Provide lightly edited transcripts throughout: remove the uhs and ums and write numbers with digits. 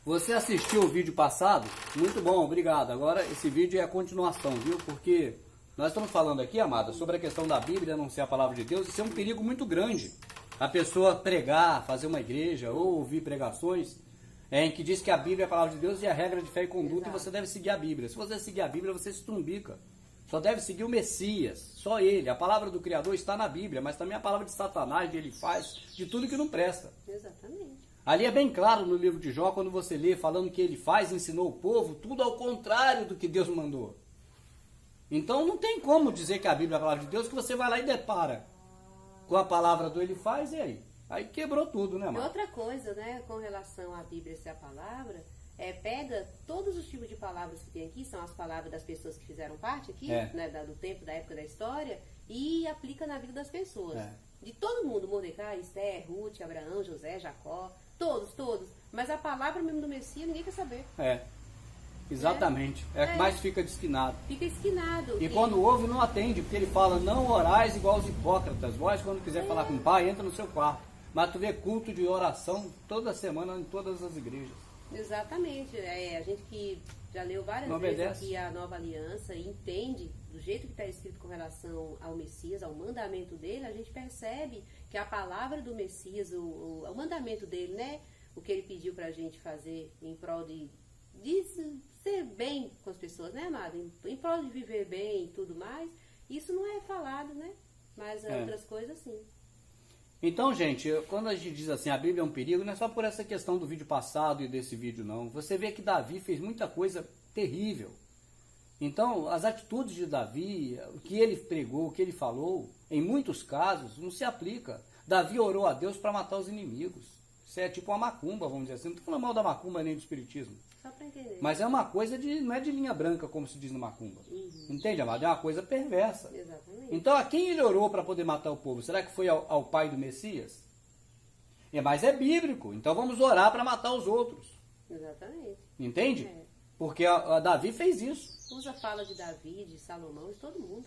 Você assistiu o vídeo passado? Muito bom, obrigado. Agora esse vídeo é a continuação, viu? Porque nós estamos falando aqui, amada, sobre a questão da Bíblia não ser a palavra de Deus. Isso é um perigo muito grande. A pessoa pregar, fazer uma igreja ou ouvir pregações em que diz que a Bíblia é a palavra de Deus e a regra de fé e conduta e você deve seguir a Bíblia. Se você seguir a Bíblia, você se trumbica. Só deve seguir o Messias, só ele. A palavra do Criador está na Bíblia, mas também a palavra de Satanás, de ele faz, de tudo que não presta. Exatamente. Ali é bem claro no livro de Jó, quando você lê falando que ele faz, ensinou o povo, tudo ao contrário do que Deus mandou. Então não tem como dizer que a Bíblia é a palavra de Deus, que você vai lá e depara com a palavra do ele faz, e aí? Aí quebrou tudo, né, E mano? outra coisa, né, com relação à Bíblia ser a palavra, pega todos os tipos de palavras que tem aqui, são as palavras das pessoas que fizeram parte aqui, né, do tempo, da época da história, e aplica na vida das pessoas. De todo mundo, Mordecai, Esther, Ruth, Abraão, José, Jacó, todos. Mas a palavra mesmo do Messias, ninguém quer saber. Exatamente. É que mais fica desquinado. Fica esquinado. E quando ouve, não atende, porque ele fala, não orais igual os hipócritas. Vós, quando quiser falar com o pai, entra no seu quarto. Mas tu vê culto de oração toda semana em todas as igrejas. Exatamente. A gente que já leu várias vezes aqui a Nova Aliança e entende do jeito que está escrito com relação ao Messias, ao mandamento dele, a gente percebe que a palavra do Messias, o mandamento dele, né? O que ele pediu para a gente fazer em prol de ser bem com as pessoas, né, amado? Em prol de viver bem e tudo mais, isso não é falado, né? Mas outras coisas sim. Então, gente, quando a gente diz assim, a Bíblia é um perigo, não é só por essa questão do vídeo passado e desse vídeo, não. Você vê que Davi fez muita coisa terrível. Então, as atitudes de Davi, o que ele pregou, o que ele falou, em muitos casos, não se aplica. Davi orou a Deus para matar os inimigos. Isso é tipo uma macumba, vamos dizer assim. Não estou falando mal da macumba nem do espiritismo. Só para entender. Mas é uma coisa não é de linha branca, como se diz no macumba. Entende, amado? É uma coisa perversa. Exatamente. Então, a quem ele orou para poder matar o povo? Será que foi ao pai do Messias? Mas é bíblico. Então, vamos orar para matar os outros. Exatamente. Entende? Porque a Davi fez isso. Usa a fala de Davi, de Salomão, de todo mundo.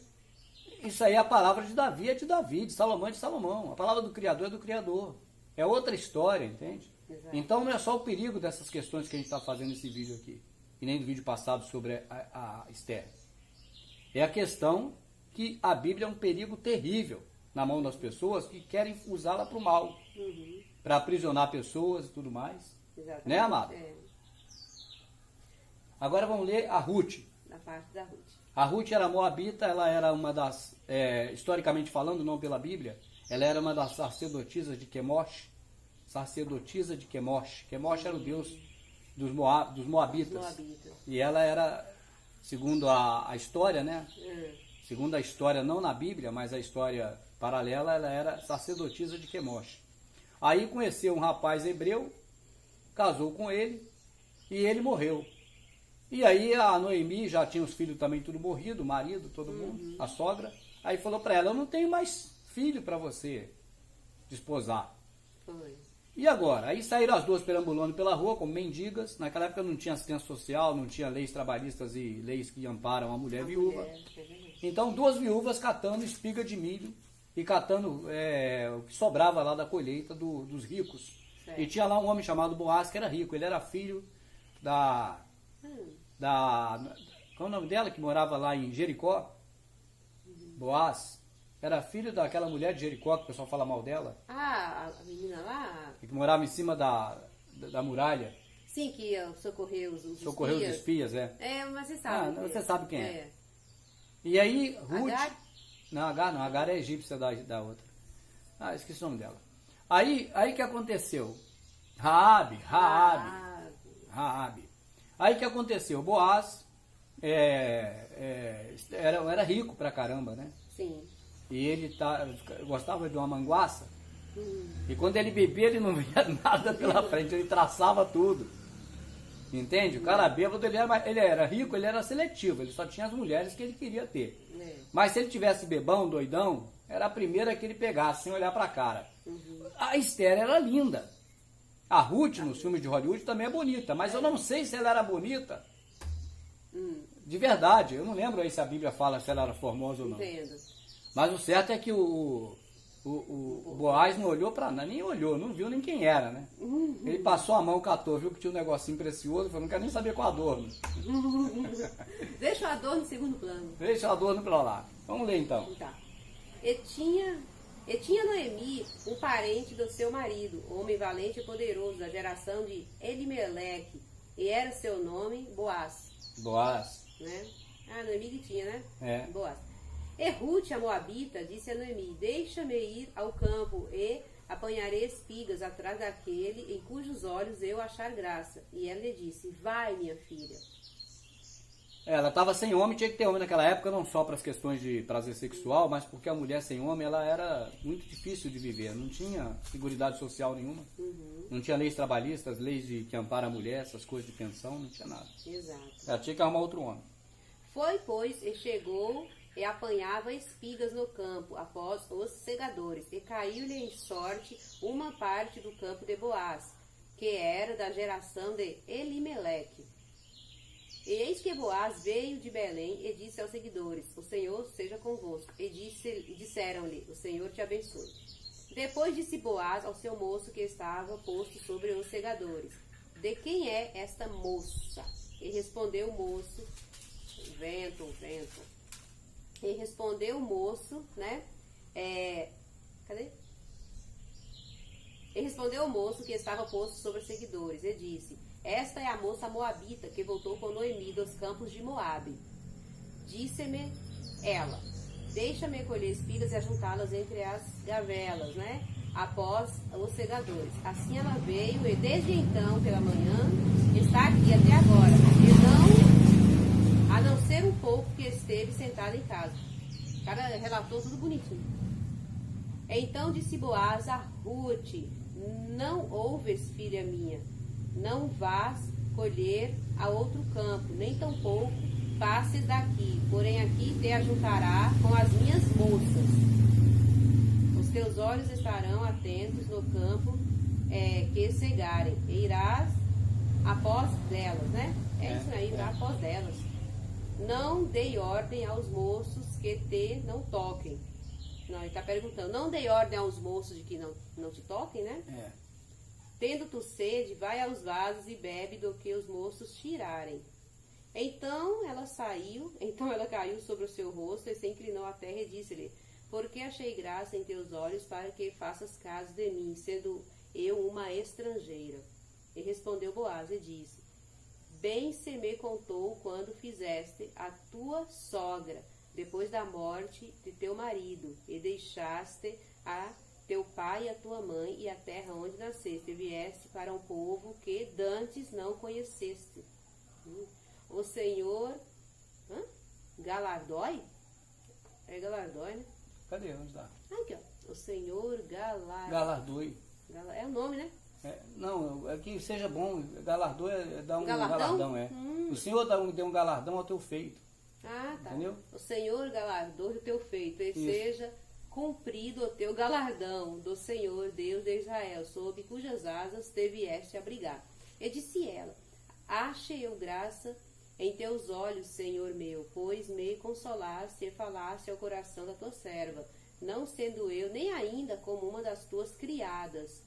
Isso aí, a palavra de Davi é de Davi, de Salomão é de Salomão. A palavra do Criador é do Criador. É outra história, entende? Exato. Então não é só o perigo dessas questões que a gente está fazendo nesse vídeo aqui, e nem do vídeo passado sobre a Esther. É a questão que a Bíblia é um perigo terrível na mão das pessoas que querem usá-la para o mal, para aprisionar pessoas e tudo mais. Exatamente. Né, amado? Agora vamos ler a Ruth. Na parte da Ruth. A Ruth era moabita, ela era uma das, historicamente falando, não pela Bíblia, ela era uma das sacerdotisas de Quemosh. Sacerdotisa de Quemosh. Quemosh era o deus dos moabitas. E ela era, segundo a história, né? Segundo a história, não na Bíblia, mas a história paralela, ela era sacerdotisa de Quemosh. Aí conheceu um rapaz hebreu, casou com ele e ele morreu. E aí a Noemi já tinha os filhos também tudo morrido, o marido, todo mundo, a sogra. Aí falou para ela, eu não tenho mais filho para você desposar. Foi. E agora? Aí saíram as duas perambulando pela rua como mendigas. Naquela época não tinha assistência social, não tinha leis trabalhistas e leis que amparam a mulher viúva. Então duas viúvas catando espiga de milho e catando o que sobrava lá da colheita dos ricos. Certo. E tinha lá um homem chamado Boaz que era rico. Ele era filho qual é o nome dela? Que morava lá em Jericó. Boaz. Era filho daquela mulher de Jericó, que o pessoal fala mal dela. Ah, a menina lá? Que morava em cima da muralha. Sim, que ia socorrer os espias. Socorreu os espias, mas você sabe. Você sabe quem é. E aí, Ruth... Agar? Não, Agar é egípcia da outra. Esqueci o nome dela. Aí que aconteceu? Raabe. Aí que aconteceu? Boaz era rico pra caramba, né? Sim. E ele gostava de uma manguaça. E quando ele bebia, ele não via nada pela frente, ele traçava tudo. Entende? O cara bêbado, ele era rico, ele era seletivo, ele só tinha as mulheres que ele queria ter. Mas se ele tivesse bebão, doidão, era a primeira que ele pegasse, sem olhar pra cara. A Esther era linda. A Ruth, nos filmes de Hollywood, também é bonita, mas eu não sei se ela era bonita. De verdade, eu não lembro aí se a Bíblia fala se ela era formosa ou não. Entendo. Mas o certo é que O Boaz não olhou para nada, nem olhou, não viu nem quem era, né? Ele passou a mão, catou, viu que tinha um negocinho precioso, falou, não quero nem saber qual adorno. Deixa o adorno em segundo plano. Deixa o adorno para lá. Vamos ler então. Tá. E tinha Noemi um parente do seu marido, homem valente e poderoso, da geração de Elimeleque, e era seu nome Boaz. Boaz. Né? Noemi que tinha, né? É. Boaz. E Ruth, a moabita, disse a Noemi, deixa-me ir ao campo e apanharei espigas atrás daquele em cujos olhos eu achar graça. E ela lhe disse, vai, minha filha. Ela estava sem homem, tinha que ter homem naquela época, não só para as questões de prazer sexual, mas porque a mulher sem homem ela era muito difícil de viver, não tinha seguridade social nenhuma, não tinha leis trabalhistas, leis que amparam a mulher, essas coisas de pensão, não tinha nada. Exato. Ela tinha que arrumar outro homem. Foi, pois, e chegou e apanhava espigas no campo após os segadores, e caiu-lhe em sorte uma parte do campo de Boaz, que era da geração de Elimeleque. E eis que Boaz veio de Belém e disse aos seguidores, o Senhor seja convosco. E disseram-lhe, o Senhor te abençoe. Depois disse Boaz ao seu moço que estava posto sobre os segadores, de quem é esta moça? E respondeu o moço, vento. E respondeu o moço, né? Cadê? E respondeu o moço que estava posto sobre os seguidores, e disse, esta é a moça moabita que voltou com Noemi dos campos de Moabe. Disse-me ela, deixa-me colher espigas e ajuntá-las entre as gavelas, né? Após os segadores. Assim ela veio e desde então, pela manhã, está aqui até agora. A não ser um pouco que esteve sentada em casa. O cara relatou tudo bonitinho. Então disse Boaz a Ruth, não ouves, filha minha, não vás colher a outro campo, nem tampouco passes daqui, porém aqui te ajuntará com as minhas moças. Os teus olhos estarão atentos no campo que cegarem, e irás após delas, né? Isso aí, irá após delas. Não dei ordem aos moços que te não toquem. Não, ele está perguntando, não dei ordem aos moços de que não te toquem, né? Tendo tu sede, vai aos vasos e bebe do que os moços tirarem. Então ela caiu sobre o seu rosto e se inclinou à terra e disse-lhe, porque achei graça em teus olhos para que faças caso de mim, sendo eu uma estrangeira. E respondeu Boaz e disse, bem se me contou quando fizeste a tua sogra, depois da morte de teu marido, e deixaste a teu pai e a tua mãe e a terra onde nasceste, e vieste para um povo que dantes não conheceste. O Senhor galardói? É galardói, né? Cadê? Onde está? Aqui, ó. O Senhor galardoe. É o nome, né? Não, é que seja bom. Galardão é dar um galardão. O Senhor deu um galardão ao teu feito. Ah, tá. Entendeu? O Senhor galardoe o teu feito, e seja cumprido o teu galardão do Senhor, Deus de Israel, sob cujas asas te vieste abrigar. E disse ela, achei eu graça em teus olhos, Senhor meu, pois me consolaste e falaste ao coração da tua serva, não sendo eu nem ainda como uma das tuas criadas.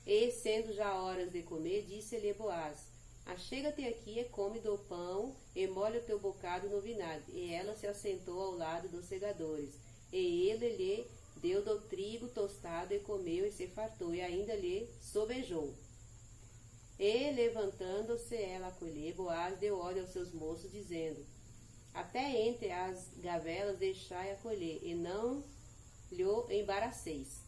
E sendo já horas de comer, disse-lhe Boaz, achega-te aqui e come do pão e molha o teu bocado no vinagre. E ela se assentou ao lado dos segadores. E ele lhe deu do trigo tostado e comeu e se fartou, e ainda lhe sobejou. E levantando-se ela a colher, Boaz deu ordem aos seus moços, dizendo, até entre as gavelas deixai a colher, e não lhe embaraceis.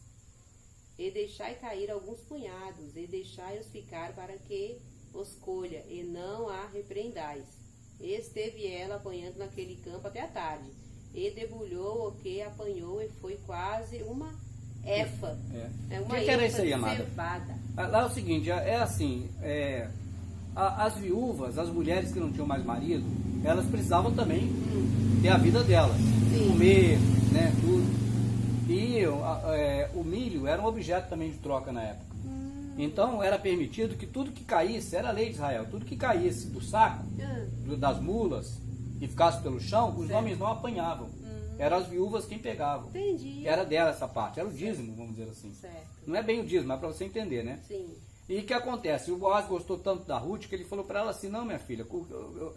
E deixai cair alguns punhados, e deixai-os ficar para que os colha, e não a repreendais. E esteve ela apanhando naquele campo até a tarde, e debulhou o que apanhou, e foi quase uma efa. O que era isso aí, amada? Lá é o seguinte, assim, as viúvas, as mulheres que não tinham mais marido, elas precisavam também ter a vida delas, comer, né, tudo. E o milho era um objeto também de troca na época. Então era permitido que tudo que caísse, era a lei de Israel, tudo que caísse do saco, das mulas, e ficasse pelo chão, os homens não apanhavam. Eram as viúvas quem pegavam. Entendi. Era dela essa parte, era o dízimo, vamos dizer assim. Certo. Não é bem o dízimo, mas para você entender, né? Sim. E o que acontece? O Boaz gostou tanto da Ruth que ele falou para ela assim, não, minha filha,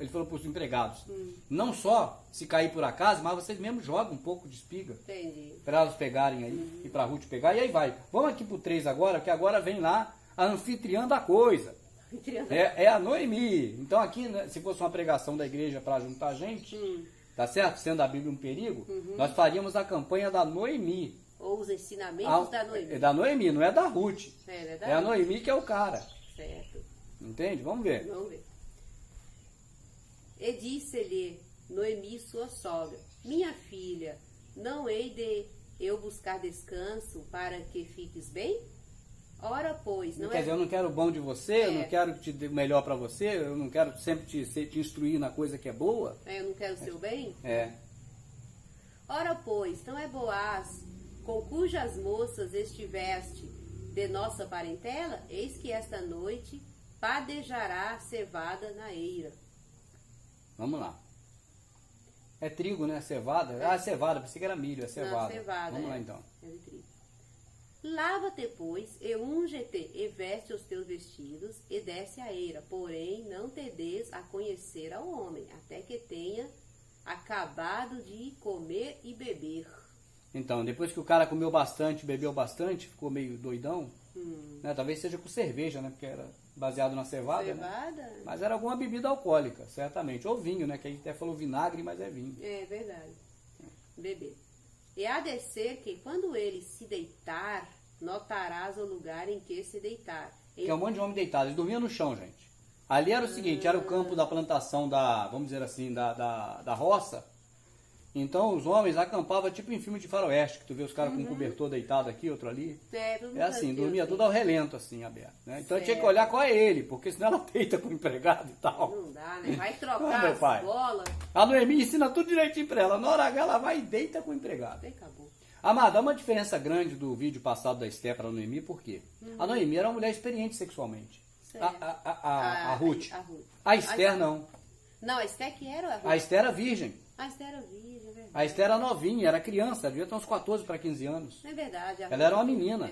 ele falou para os empregados, não só se cair por acaso, mas vocês mesmo jogam um pouco de espiga. Entendi. Para elas pegarem aí, e para a Ruth pegar, e aí vai. Vamos aqui pro 3 agora, que agora vem lá a anfitriã da coisa. É a Noemi. Então aqui, né, se fosse uma pregação da igreja para juntar gente, tá certo? Sendo a Bíblia um perigo, nós faríamos a campanha da Noemi. Ou os ensinamentos da Noemi. É da Noemi, não é da Ruth. É a Noemi que é o cara. Certo. Entende? Vamos ver. Vamos ver. E disse-lhe Noemi, sua sogra, minha filha, não hei de eu buscar descanso para que fiques bem? Ora, pois, não Quer dizer, eu não quero o bom de você, eu não quero te dê o melhor para você, eu não quero sempre te instruir na coisa que é boa. Eu não quero o seu bem? É. Ora, pois, não é Boaz, com cujas moças estiveste de nossa parentela? Eis que esta noite padejará cevada na eira. Vamos lá. É trigo, né? Cevada? Ah, cevada, pensei que era milho, é cevada. Não, cevada. Vamos lá então. É de trigo. Lava-te, pois, e unge-te, e veste os teus vestidos, e desce a eira. Porém, não te des a conhecer ao homem, até que tenha acabado de comer e beber. Então, depois que o cara comeu bastante, bebeu bastante, ficou meio doidão, né? Talvez seja com cerveja, né? Porque era baseado na cevada, né? Mas era alguma bebida alcoólica, certamente. Ou vinho, né? Que a gente até falou vinagre, mas é vinho. É verdade. Beber. E há de ser que quando ele se deitar, notarás o lugar em que se deitar. Que é um monte de homem deitado. Eles dormiam no chão, gente. Ali era o seguinte, era o campo da plantação da, vamos dizer assim, da roça. Então os homens acampavam tipo em filme de faroeste, que tu vê os caras com um cobertor deitado aqui, outro ali. É assim, dormia tudo ao relento, assim, aberto. Né? Então tinha que olhar qual é ele, porque senão ela deita com o empregado e tal. Não dá, né? Vai trocar as bolas. A Noemi ensina tudo direitinho pra ela. Na hora H ela vai e deita com o empregado. Acabou. Amada, há uma diferença grande do vídeo passado da Esther para a Noemi, por quê? A Noemi era uma mulher experiente sexualmente. A Ruth. A Esther não. Não, a Esther que era a Ruth. A Esther era virgem. A Esther era virgem, é verdade. A Esther era novinha, era criança, devia ter uns 14 para 15 anos. É verdade. Ela era uma menina.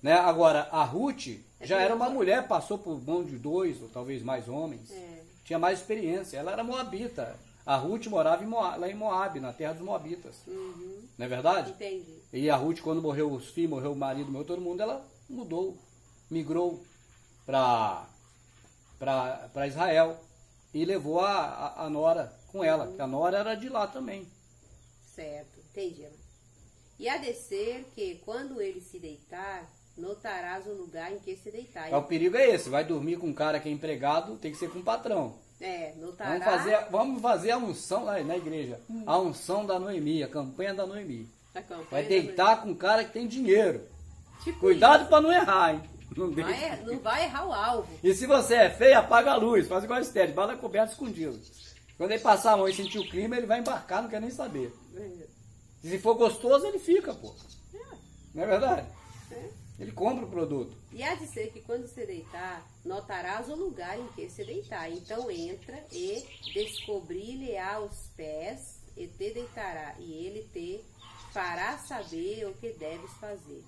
Né? Agora, a Ruth já era uma mulher, passou por mão de 2 ou talvez mais homens. Tinha mais experiência. Ela era moabita. A Ruth morava lá em Moab, na terra dos moabitas. Não é verdade? Entendi. E a Ruth, quando morreu os filhos, morreu o marido, morreu todo mundo, ela mudou, migrou para Israel e levou a nora com ela, porque a nora era de lá também. Certo, entendi. E a descer que, quando ele se deitar, notarás o lugar em que se deitar. O perigo é esse, vai dormir com um cara que é empregado, tem que ser com o patrão. Notará. Vamos fazer a unção lá na igreja, a unção da Noemi, a campanha da Noemi. Vai deitar com um cara que tem dinheiro. Tipo cuidado para não errar, hein? Não vai errar o alvo. E se você é feio, apaga a luz, faz igual a Esther, bala coberta escondido. Quando ele passar a mão e sentir o clima, ele vai embarcar, não quer nem saber. E se for gostoso, ele fica, pô. Não é verdade? Ele compra o produto. E há de ser que quando se deitar, notarás o lugar em que se deitar. Então entra e descobrir-lhe-á os pés e te deitará. E ele te fará saber o que deves fazer.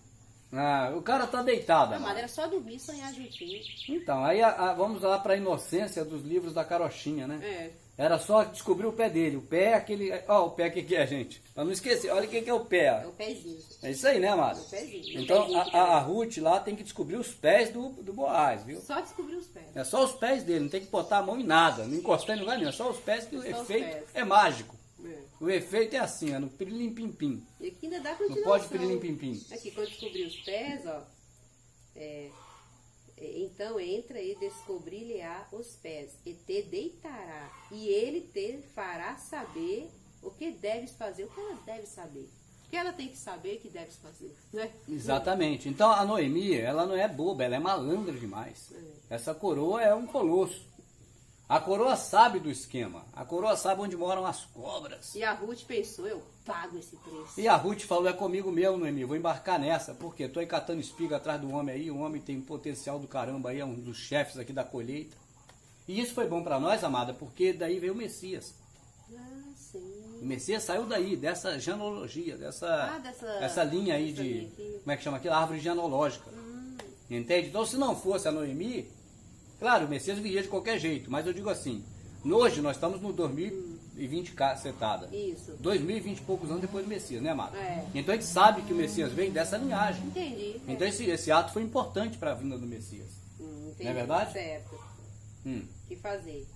O cara tá deitado. Mas era só dormir e sonhar juntinho. Então, aí vamos lá para a inocência dos livros da carochinha, né? Era só descobrir o pé dele. O pé é aquele... Ó, o pé que é, gente? Pra não esquecer, olha o que é o pé. É o pezinho. É isso aí, né, amado? É o pezinho. Então, a Ruth lá tem que descobrir os pés do Boaz, viu? Só descobrir os pés. É só os pés dele, não tem que botar a mão em nada, não encostar em lugar nenhum. É só os pés que o efeito é mágico. O efeito é assim, é no pirilim-pim-pim. E aqui ainda dá continuação. Não pode pirilim-pim-pim. Aqui, quando descobrir os pés, ó. Então entra e descobrir-lhe-á os pés, e te deitará, e ele te fará saber o que deves fazer, o que ela deve saber. O que ela tem que saber que deves fazer, né? Exatamente. Então a Noemi, ela não é boba, ela é malandra demais. Essa coroa é um colosso. A coroa sabe do esquema. A coroa sabe onde moram as cobras. E a Ruth pensou, eu pago esse preço. E a Ruth falou, é comigo mesmo, Noemi, vou embarcar nessa. Por quê? Tô aí catando espiga atrás do homem aí. O homem tem um potencial do caramba aí, é um dos chefes aqui da colheita. E isso foi bom para nós, amada, porque daí veio o Messias. Sim. O Messias saiu daí, dessa genealogia, dessa linha aí de, como é que chama aquilo? Árvore genealógica. Entende? Então, se não fosse a Noemi, claro, o Messias viria de qualquer jeito, mas eu digo assim, hoje nós estamos no 2020 cacetada. Isso. 2020 e poucos anos depois do Messias, né, Amado? É. Então a gente sabe que o Messias vem dessa linhagem. Entendi. Então esse ato foi importante para a vinda do Messias. Entendi. Não é verdade? Certo. Que fazer?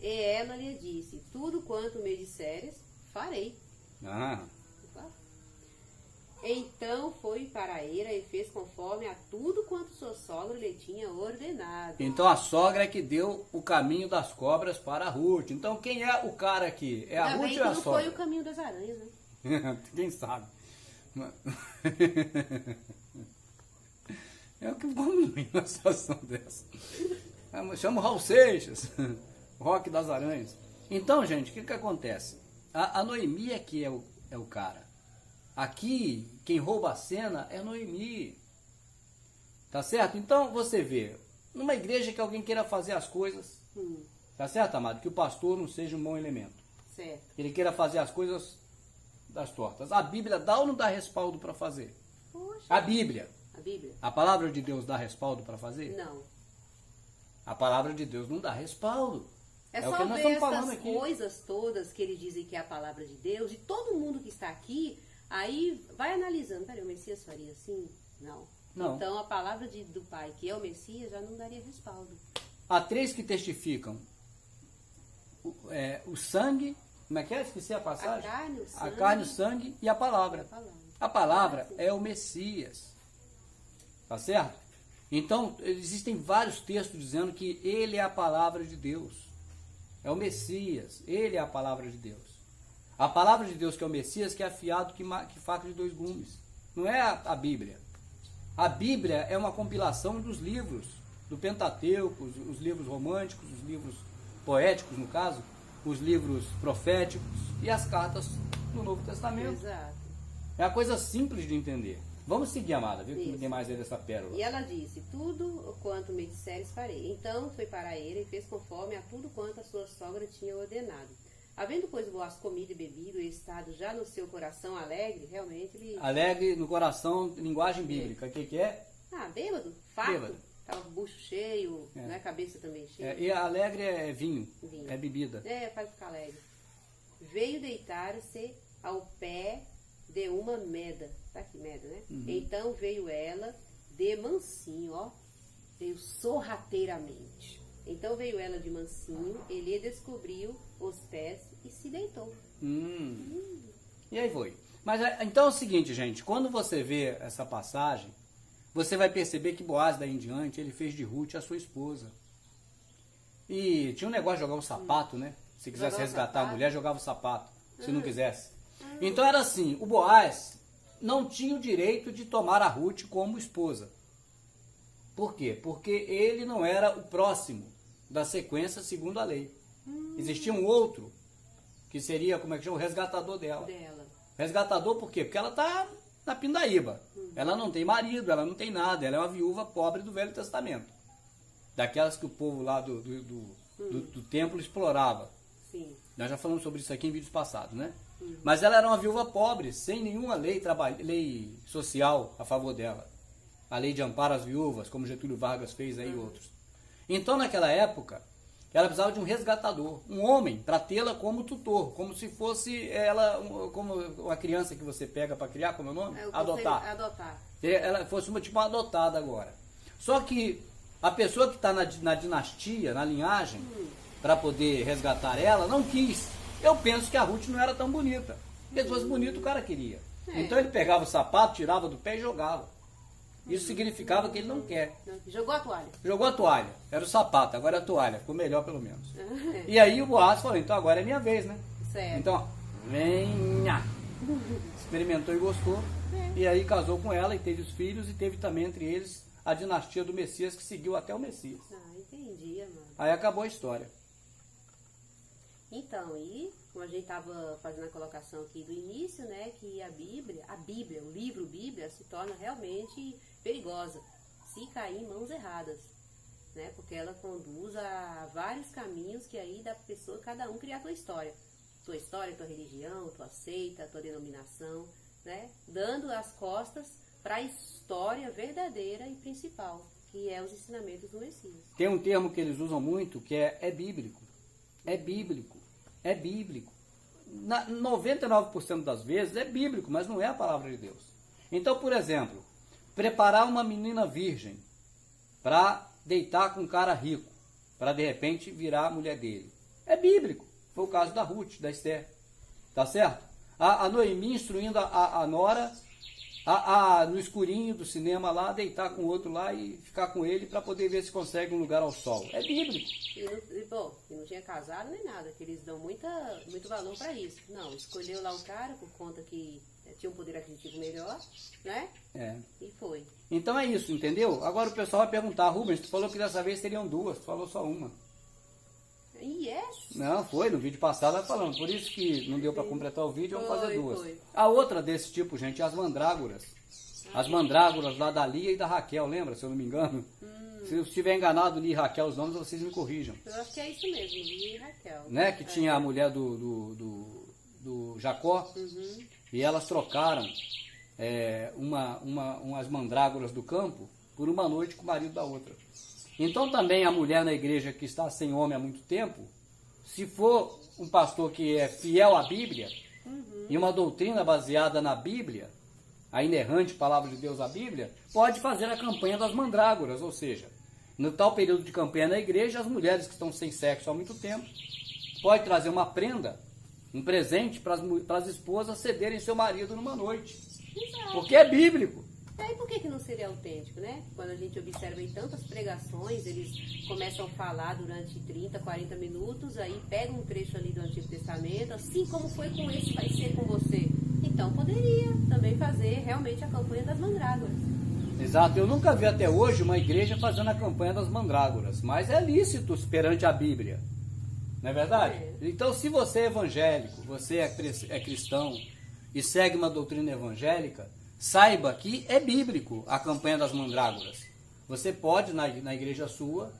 E ela lhe disse, tudo quanto me disseres, farei. Ah. Então foi para a eira e fez conforme a tudo quanto sua sogra lhe tinha ordenado. Então a sogra é que deu o caminho das cobras para a Ruth. Então quem é o cara aqui? É a Ainda Ruth bem ou é que a não sogra? foi o caminho das aranhas, né? Quem sabe? É o que vamos rir numa situação dessa. Chama o Raul Seixas, Rock das Aranhas. Então, gente, o que acontece? A Noemi é que é o cara. Aqui, quem rouba a cena é a Noemi. Tá certo? Então, você vê, numa igreja que alguém queira fazer as coisas, tá certo, amado? Que o pastor não seja um bom elemento. Certo. Ele queira fazer as coisas das tortas. A Bíblia dá ou não dá respaldo para fazer? Poxa. A Bíblia. A Bíblia? A palavra de Deus dá respaldo para fazer? Não. A palavra de Deus não dá respaldo. É o só que nós ver estamos falando essas aqui. coisas todas que eles dizem que é a palavra de Deus, de todo mundo que está aqui, aí vai analisando, peraí, o Messias faria assim? Não. Então a palavra do Pai, que é o Messias, já não daria respaldo. Há três que testificam. O sangue, como é que é? Esqueci a passagem. A carne, o sangue e a palavra. A palavra é o Messias. Tá certo? Então, existem vários textos dizendo que ele é a palavra de Deus. É o Messias. Ele é a palavra de Deus. A palavra de Deus que é o Messias, que é afiado que faca de dois gumes. Não é a Bíblia. A Bíblia é uma compilação dos livros do Pentateuco, os livros românticos, os livros poéticos, no caso, os livros proféticos e as cartas do Novo Testamento. Exato. É uma coisa simples de entender. Vamos seguir, amada, viu? Que não tem mais aí dessa pérola. E ela disse, tudo quanto me disseres farei. Então foi para ele e fez conforme a tudo quanto a sua sogra tinha ordenado. Havendo, pois, Boaz comido e bebido e estado já no seu coração alegre, realmente ele... Alegre no coração, linguagem bíblica. O que é? Bêbado, farto. Bêbado. Tava com o bucho cheio, né? Cabeça também cheia. E alegre é vinho, é bebida. Faz ficar alegre. Veio deitar-se ao pé de uma meda. Tá aqui, meda, né? Então veio ela de mansinho, ó. Veio sorrateiramente. Então veio ela de mansinho, ele descobriu os pés e se deitou. E aí foi. Mas então é o seguinte, gente. Quando você vê essa passagem, você vai perceber que Boaz, daí em diante, ele fez de Ruth a sua esposa. E tinha um negócio de jogar o sapato, né? Se quisesse resgatar a mulher, jogava o sapato. Se não quisesse. Então era assim, o Boaz não tinha o direito de tomar a Ruth como esposa. Por quê? Porque ele não era o próximo da sequência segundo a lei. Existia um outro, que seria, como é que chama? O resgatador dela. Resgatador por quê? Porque ela está na pindaíba. Ela não tem marido, ela não tem nada. Ela é uma viúva pobre do Velho Testamento. Daquelas que o povo lá do templo explorava. Sim. Nós já falamos sobre isso aqui em vídeos passados, né? Mas ela era uma viúva pobre, sem nenhuma lei social a favor dela. A lei de amparo às viúvas, como Getúlio Vargas fez aí e outros. Então, naquela época, ela precisava de um resgatador, um homem, para tê-la como tutor, como se fosse ela, como uma criança que você pega para criar, como é o nome? Adotar. Ela fosse uma adotada agora. Só que a pessoa que está na dinastia, na linhagem, para poder resgatar ela, não quis. Eu penso que a Ruth não era tão bonita. Porque se fosse bonito, o cara queria. Então ele pegava o sapato, tirava do pé e jogava. Isso significava que ele não quer. Jogou a toalha. Jogou a toalha. Era o sapato, agora é a toalha. Ficou melhor pelo menos. E aí o Boaz falou, então agora é minha vez, né? Certo. Então, venha. Experimentou e gostou. E aí casou com ela e teve os filhos e teve também entre eles a dinastia do Messias que seguiu até o Messias. Entendi, amado. Aí acabou a história. Então, e como a gente estava fazendo a colocação aqui do início, né, que a Bíblia, o livro Bíblia, se torna realmente perigosa se cair em mãos erradas, né, porque ela conduz a vários caminhos que aí da pessoa, cada um cria a sua história. tua história, tua religião, tua seita, tua denominação, né? Dando as costas para a história verdadeira e principal, que é os ensinamentos do Messias. Tem um termo que eles usam muito que é bíblico. É bíblico. É bíblico. 99% das vezes é bíblico, mas não é a palavra de Deus. Então, por exemplo, preparar uma menina virgem para deitar com um cara rico, para de repente virar a mulher dele. É bíblico. Foi o caso da Ruth, da Esther. Tá certo? A Noemi instruindo a nora no escurinho do cinema lá, deitar com o outro lá e ficar com ele para poder ver se consegue um lugar ao sol. É bíblico. E não tinha casado nem nada, que eles dão muito valor para isso. Não, escolheu lá o cara por conta que tinha um poder aquisitivo melhor, né? É. E foi. Então é isso, entendeu? Agora o pessoal vai perguntar, Rubens, tu falou que dessa vez seriam duas, tu falou só uma. Yes. Não, foi, no vídeo passado ela falando, por isso que não deu para completar o vídeo, vamos fazer duas. Foi. A outra desse tipo, gente, é as mandrágoras. As mandrágoras lá da Lia e da Raquel, lembra, se eu não me engano? Se eu estiver enganado, Lia e Raquel, os nomes, vocês me corrijam. Eu acho que é isso mesmo, Lia e Raquel. Né, que tinha a mulher do Jacó, e elas trocaram umas mandrágoras do campo por uma noite com o marido da outra. Então também a mulher na igreja que está sem homem há muito tempo, se for um pastor que é fiel à Bíblia, e uma doutrina baseada na Bíblia, a inerrante palavra de Deus, a Bíblia, pode fazer a campanha das mandrágoras, ou seja, no tal período de campanha na igreja, as mulheres que estão sem sexo há muito tempo, pode trazer uma prenda, um presente para as esposas cederem seu marido numa noite. Exato. Porque é bíblico. E por que não seria autêntico, né? Quando a gente observa em tantas pregações, eles começam a falar durante 30, 40 minutos, aí pegam um trecho ali do Antigo Testamento, assim como foi com esse, vai ser com você. Então poderia também fazer realmente a campanha das mandrágoras. Exato, eu nunca vi até hoje uma igreja fazendo a campanha das mandrágoras, mas é lícito perante a Bíblia, não é verdade? Então se você é evangélico, você é cristão e segue uma doutrina evangélica, saiba que é bíblico a campanha das mandrágoras. Você pode, na igreja sua,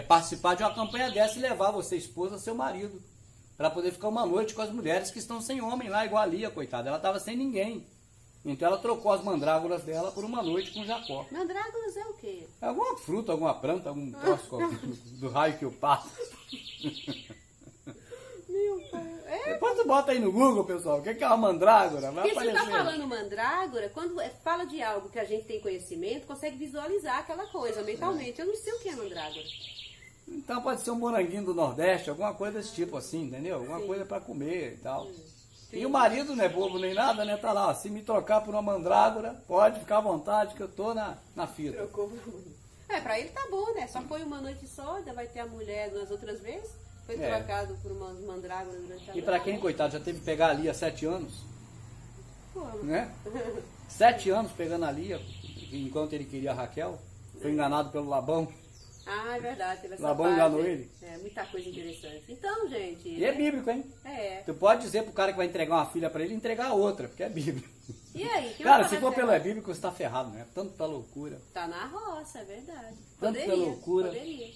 participar de uma campanha dessa e levar você, esposa, seu marido, para poder ficar uma noite com as mulheres que estão sem homem lá, igual a Lia, coitada. Ela estava sem ninguém. Então ela trocou as mandrágoras dela por uma noite com Jacó. Mandrágoras é o quê? É alguma fruta, alguma planta, algum troço do raio que eu passo. Meu pai. Depois tu bota aí no Google, pessoal, o que é uma mandrágora? Vai Porque se aparecer. tá falando mandrágora, quando fala de algo que a gente tem conhecimento, consegue visualizar aquela coisa mentalmente. Eu não sei o que é mandrágora. Então pode ser um moranguinho do Nordeste, alguma coisa desse tipo assim, entendeu? Alguma coisa para comer e tal. E o marido não é bobo nem nada, né? Tá lá, se me trocar por uma mandrágora, pode ficar à vontade que eu tô na fita. Trocou. Pra ele tá bom, né? Só foi uma noite só, ainda vai ter a mulher duas outras vezes. Foi trocado por umas mandrágoras durante a noite. E pra quem, coitado, já teve que pegar a Lia há 7 anos, Pô. né? 7 anos pegando a Lia, enquanto ele queria a Raquel, foi enganado pelo Labão. Ah, é verdade, teve essa Labão parte. enganou ele. Muita coisa interessante. Então, gente... E é bíblico, hein? Tu pode dizer pro cara que vai entregar uma filha pra ele, entregar a outra, porque é bíblico. E aí? Cara, se for pelo bíblico, você tá ferrado, né? Tanto pela loucura. Tá na roça, é verdade. Tanto pela loucura. Poderia.